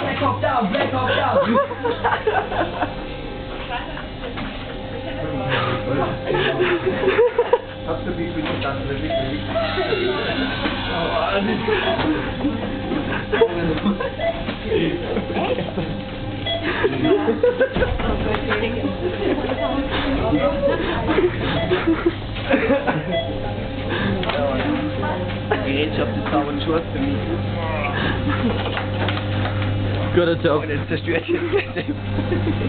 Black Hawk down, Black Hawk down. Hast du wie viel dann Gerätschaft ist sauber Schuhe für mich. Guter Job. Und jetzt zerstört jetzt.